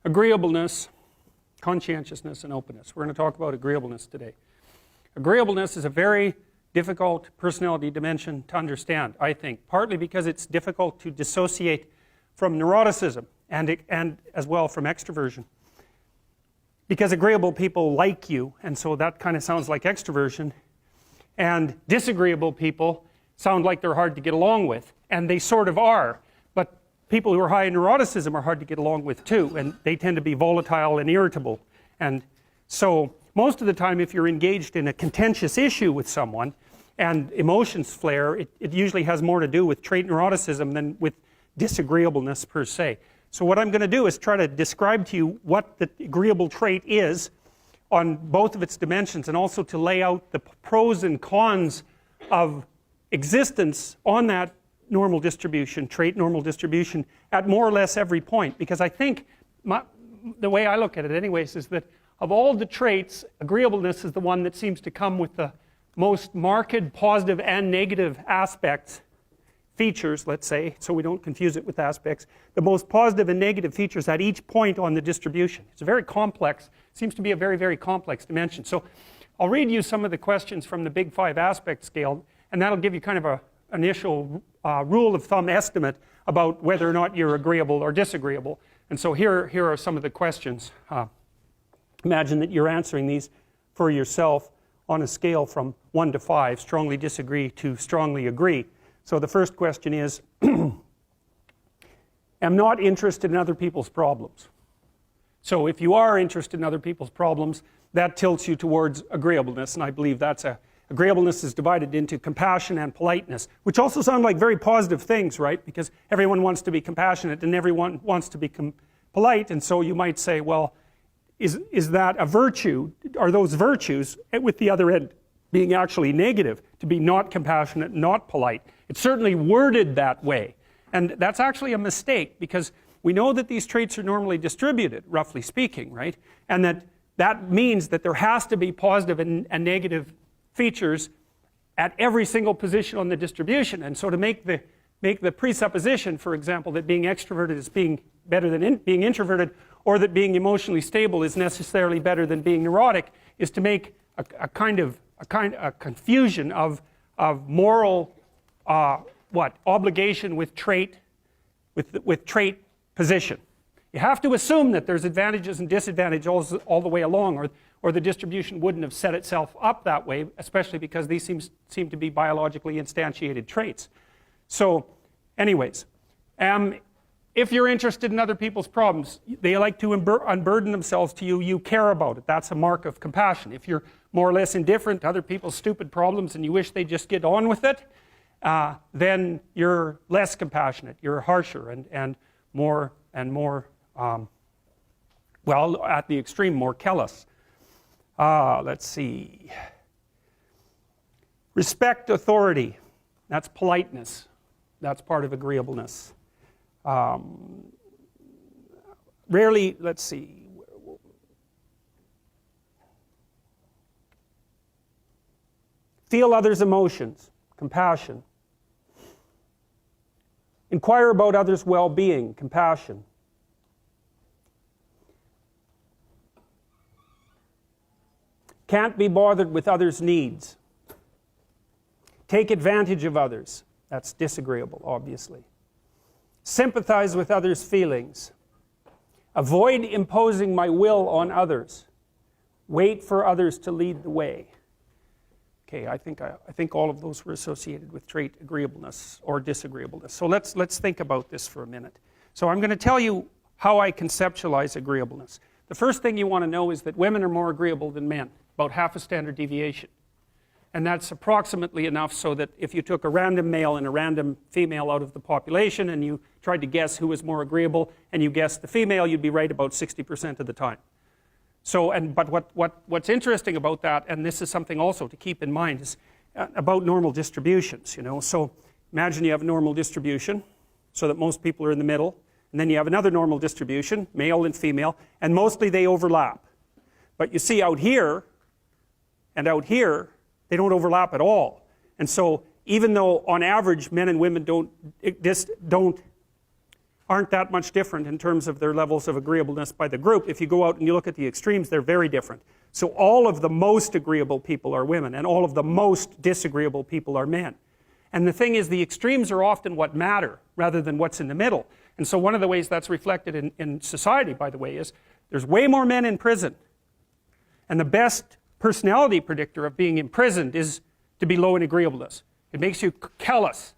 agreeableness, conscientiousness, and openness. We're going to talk about agreeableness today. Agreeableness is a very difficult personality dimension to understand, I think, partly because it's difficult to dissociate from neuroticism and as well from extroversion. Because agreeable people like you, and so that kind of sounds like extroversion, and disagreeable people sound like they're hard to get along with, and they sort of are, but people who are high in neuroticism are hard to get along with too, and they tend to be volatile and irritable. And so most of the time, if you're engaged in a contentious issue with someone and emotions flare, it usually has more to do with trait neuroticism than with disagreeableness per se. So what I'm going to do is try to describe to you what the agreeable trait is on both of its dimensions, and also to lay out the pros and cons of existence on that normal distribution, trait normal distribution, at more or less every point. Because I think, the way I look at it anyways, is that of all the traits, agreeableness is the one that seems to come with the most marked positive and negative aspects, features, let's say, so we don't confuse it with aspects, the most positive and negative features at each point on the distribution. It's a very complex, seems to be a very, very complex dimension. So I'll read you some of the questions from the Big Five aspect scale, and that'll give you kind of an initial rule of thumb estimate about whether or not you're agreeable or disagreeable. And so here are some of the questions. Imagine that you're answering these for yourself on a scale from 1 to 5, strongly disagree to strongly agree. So the first question is, am not interested in other people's problems. So if you are interested in other people's problems, that tilts you towards agreeableness, and I believe that's agreeableness is divided into compassion and politeness, which also sound like very positive things, right? Because everyone wants to be compassionate and everyone wants to be polite, and so you might say, well, is that a virtue? Are those virtues, with the other end being actually negative, to be not compassionate, not polite? It's certainly worded that way, and that's actually a mistake, because we know that these traits are normally distributed, roughly speaking, right? And that means that there has to be positive and negative features at every single position on the distribution. And so to make the presupposition, for example, that being extroverted is being better than being introverted, or that being emotionally stable is necessarily better than being neurotic, is to make a confusion of moral obligation with trait position. You have to assume that there's advantages and disadvantages all the way along, or the distribution wouldn't have set itself up that way, especially because these seem to be biologically instantiated traits. So anyways, if you're interested in other people's problems, they like to unburden themselves to you, you care about it. That's a mark of compassion. If you're more or less indifferent to other people's stupid problems and you wish they just get on with it, then you're less compassionate, you're harsher and more, well, at the extreme, more callous. Let's see. Respect authority. That's politeness. That's part of agreeableness. Rarely, let's see. Feel others' emotions. Compassion. Inquire about others' well-being. Compassion. Can't be bothered with others' needs. Take advantage of others. That's disagreeable, obviously. Sympathize with others' feelings. Avoid imposing my will on others. Wait for others to lead the way. Okay, I think all of those were associated with trait agreeableness or disagreeableness. So let's think about this for a minute. So I'm going to tell you how I conceptualize agreeableness. The first thing you want to know is that women are more agreeable than men, about half a standard deviation. And that's approximately enough so that if you took a random male and a random female out of the population and you tried to guess who was more agreeable and you guessed the female, you'd be right about 60% of the time. So, but what's interesting about that, and this is something also to keep in mind, is about normal distributions, you know. So imagine you have a normal distribution so that most people are in the middle, and then you have another normal distribution, male and female, and mostly they overlap. But you see out here and out here, they don't overlap at all. And so even though on average men and women don't aren't that much different in terms of their levels of agreeableness by the group. If you go out and you look at the extremes, they're very different. So all of the most agreeable people are women, and all of the most disagreeable people are men. And the thing is, the extremes are often what matter, rather than what's in the middle. And so one of the ways that's reflected in society, by the way, is there's way more men in prison. And the best personality predictor of being imprisoned is to be low in agreeableness. It makes you callous.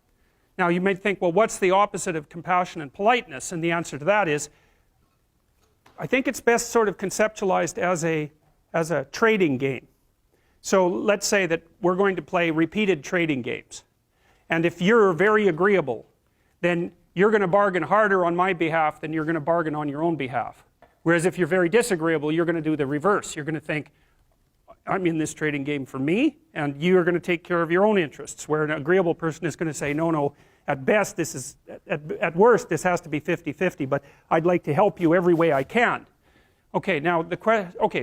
Now you might think, well, what's the opposite of compassion and politeness? And the answer to that is, I think it's best sort of conceptualized as a trading game. So let's say that we're going to play repeated trading games. And if you're very agreeable, then you're going to bargain harder on my behalf than you're going to bargain on your own behalf. Whereas if you're very disagreeable, you're going to do the reverse. You're going to think, I'm in this trading game for me, and you're going to take care of your own interests. Where an agreeable person is going to say, no, no, at best, this is, at worst, this has to be 50-50, but I'd like to help you every way I can. Okay, now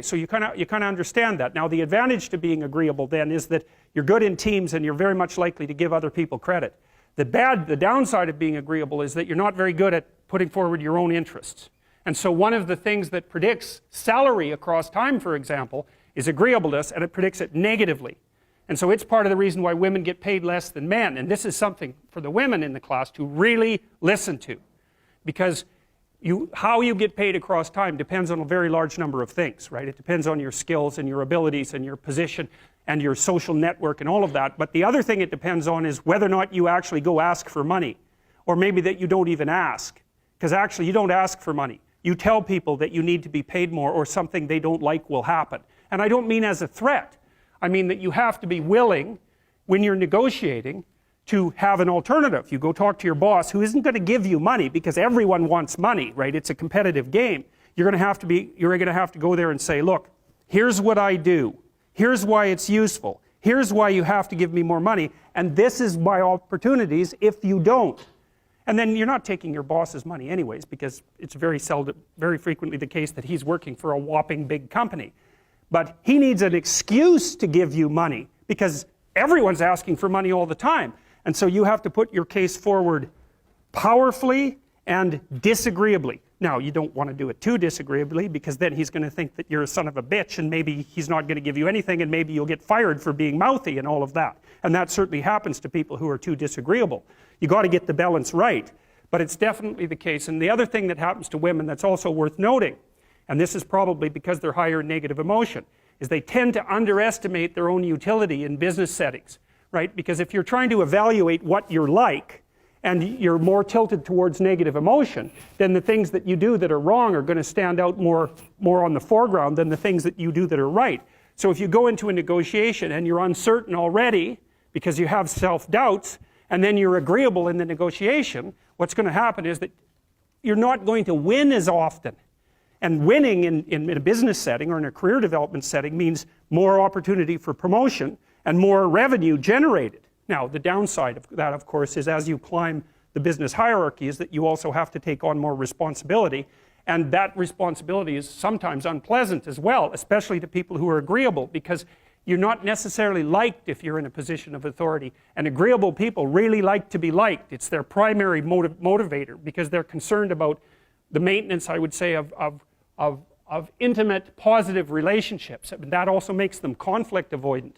so you kind of understand that. Now the advantage to being agreeable then is that you're good in teams and you're very much likely to give other people credit. The downside of being agreeable is that you're not very good at putting forward your own interests. And so one of the things that predicts salary across time, for example, is agreeableness, and it predicts it negatively. And so it's part of the reason why women get paid less than men. And this is something for the women in the class to really listen to. Because how you get paid across time depends on a very large number of things, right? It depends on your skills and your abilities and your position and your social network and all of that. But the other thing it depends on is whether or not you actually go ask for money. Or maybe that you don't even ask. Because actually you don't ask for money. You tell people that you need to be paid more or something they don't like will happen. And I don't mean as a threat. I mean that you have to be willing, when you're negotiating, to have an alternative. You go talk to your boss who isn't going to give you money because everyone wants money, right? It's a competitive game. You're going to have to go there and say, look, here's what I do. Here's why it's useful. Here's why you have to give me more money. And this is my opportunities if you don't. And then you're not taking your boss's money anyways, because it's very frequently the case that he's working for a whopping big company. But he needs an excuse to give you money because everyone's asking for money all the time. And so you have to put your case forward powerfully and disagreeably. Now, you don't want to do it too disagreeably because then he's going to think that you're a son of a bitch and maybe he's not going to give you anything and maybe you'll get fired for being mouthy and all of that. And that certainly happens to people who are too disagreeable. You got to get the balance right. But it's definitely the case. And the other thing that happens to women that's also worth noting, and this is probably because they're higher in negative emotion, is they tend to underestimate their own utility in business settings, right? Because if you're trying to evaluate what you're like, and you're more tilted towards negative emotion, then the things that you do that are wrong are going to stand out more on the foreground than the things that you do that are right. So if you go into a negotiation and you're uncertain already because you have self-doubts, and then you're agreeable in the negotiation, what's going to happen is that you're not going to win as often. And winning in a business setting or in a career development setting means more opportunity for promotion and more revenue generated. Now, the downside of that, of course, is as you climb the business hierarchy is that you also have to take on more responsibility. And that responsibility is sometimes unpleasant as well, especially to people who are agreeable, because you're not necessarily liked if you're in a position of authority. And agreeable people really like to be liked. It's their primary motivator because they're concerned about the maintenance, I would say, of intimate, positive relationships. That also makes them conflict avoidant.